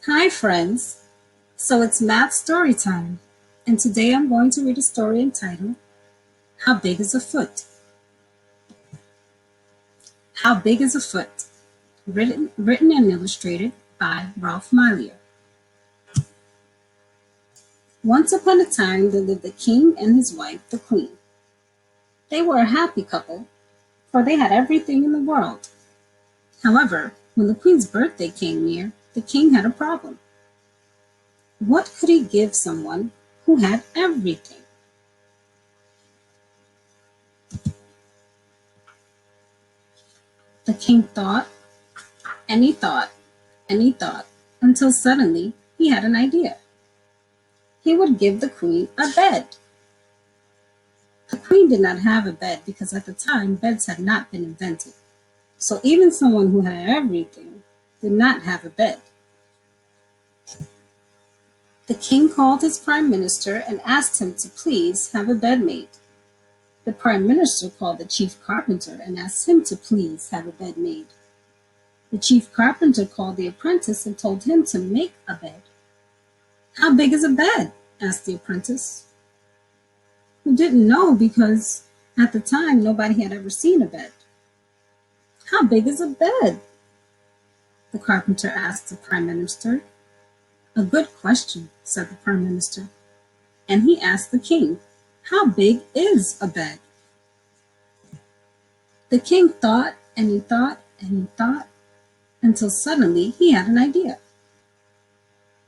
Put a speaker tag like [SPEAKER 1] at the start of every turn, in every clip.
[SPEAKER 1] Hi, friends. So it's math story time, and today I'm going to read a story entitled How Big is a Foot? How Big is a Foot? Written and illustrated by Ralph Miley. Once upon a time, there lived a king and his wife, the queen. They were a happy couple, for they had everything in the world. However, when the queen's birthday came near, the king had a problem. What could he give someone who had everything? The king thought and he thought and he thought until suddenly he had an idea. He would give the queen a bed. The queen did not have a bed because at the time beds had not been invented. So even someone who had everything did not have a bed. The king called his prime minister and asked him to please have a bed made. The prime minister called the chief carpenter and asked him to please have a bed made. The chief carpenter called the apprentice and told him to make a bed. How big is a bed? Asked the apprentice, who didn't know because at the time nobody had ever seen a bed. How big is a bed? The carpenter asked the prime minister. A good question, said the prime minister. And he asked the king, how big is a bed? The king thought and he thought and he thought until suddenly he had an idea.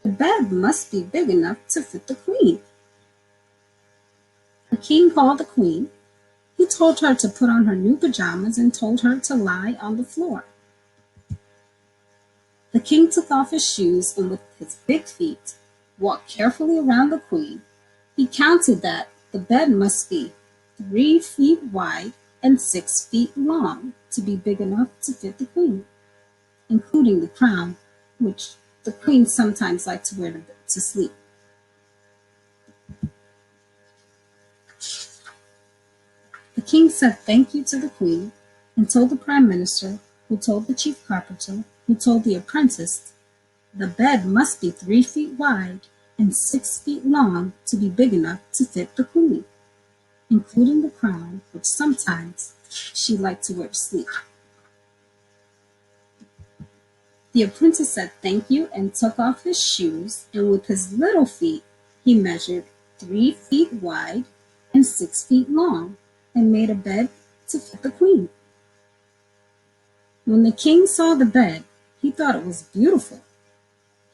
[SPEAKER 1] The bed must be big enough to fit the queen. The king called the queen. He told her to put on her new pajamas and told her to lie on the floor. The king took off his shoes and with his big feet walked carefully around the queen. He counted that the bed must be 3 feet wide and 6 feet long to be big enough to fit the queen, including the crown, which the queen sometimes liked to wear to sleep. The king said thank you to the queen and told the prime minister, who told the chief carpenter, who told the apprentice, the bed must be 3 feet wide and 6 feet long to be big enough to fit the queen, including the crown, which sometimes she liked to wear to sleep. The apprentice said thank you and took off his shoes, and with his little feet, he measured 3 feet wide and 6 feet long and made a bed to fit the queen. When the king saw the bed, he thought it was beautiful.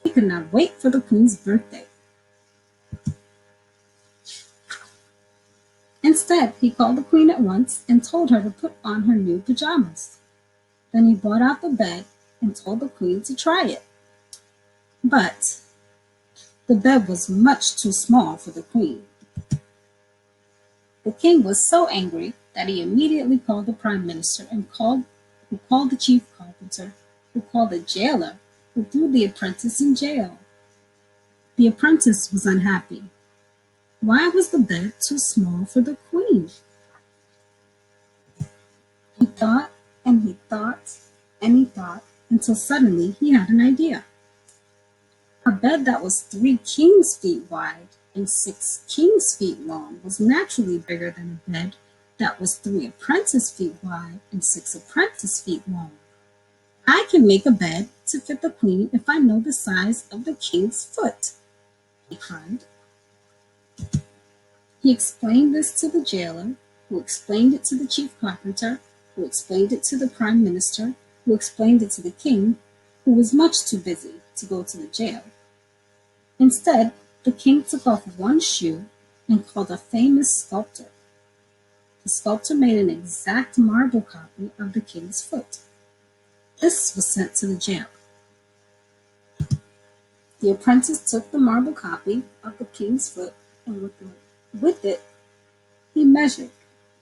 [SPEAKER 1] He could not wait for the queen's birthday. Instead, he called the queen at once and told her to put on her new pajamas. Then he brought out the bed and told the queen to try it. But the bed was much too small for the queen. The king was so angry that he immediately called the prime minister and who called the chief carpenter, who called the jailer, who threw the apprentice in jail. The apprentice was unhappy. Why was the bed too small for the queen? He thought and he thought and he thought until suddenly he had an idea. A bed that was 3 king's feet wide and 6 king's feet long was naturally bigger than a bed that was 3 apprentice feet wide and 6 apprentice feet long. I can make a bed to fit the queen if I know the size of the king's foot, he cried. He explained this to the jailer, who explained it to the chief carpenter, who explained it to the prime minister, who explained it to the king, who was much too busy to go to the jail. Instead, the king took off one shoe and called a famous sculptor. The sculptor made an exact marble copy of the king's foot. This was sent to the jail. The apprentice took the marble copy of the king's foot and with it he measured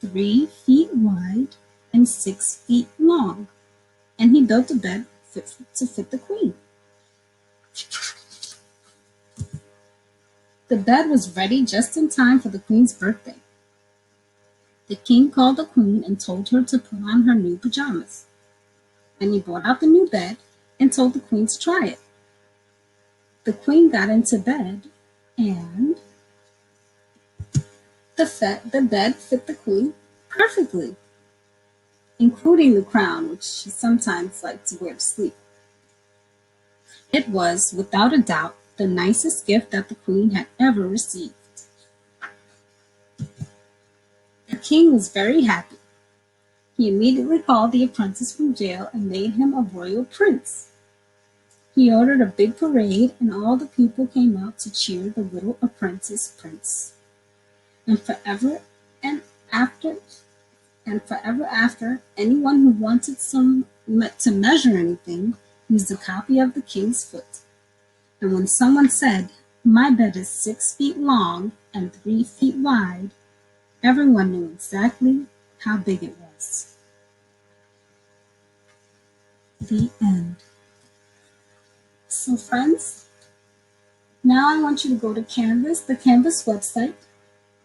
[SPEAKER 1] 3 feet wide and 6 feet long, and he built a bed to fit the queen. The bed was ready just in time for the queen's birthday. The king called the queen and told her to put on her new pajamas. Then he brought out the new bed and told the queen to try it. The queen got into bed, and the bed fit the queen perfectly, including the crown, which she sometimes liked to wear to sleep. It was, without a doubt, the nicest gift that the queen had ever received. The king was very happy. He immediately called the apprentice from jail and made him a royal prince. He ordered a big parade, and all the people came out to cheer the little apprentice prince. And forever and after and forever after, anyone who wanted to measure anything used a copy of the king's foot. And when someone said, "My bed is 6 feet long and 3 feet wide," everyone knew exactly how big it was. The end. So friends, now I want you to go to Canvas, the Canvas website,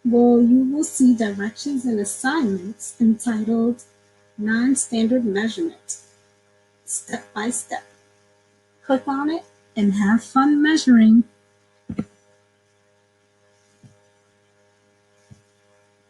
[SPEAKER 1] where you will see directions and assignments entitled Non-Standard Measurement, Step by Step. Click on it and have fun measuring.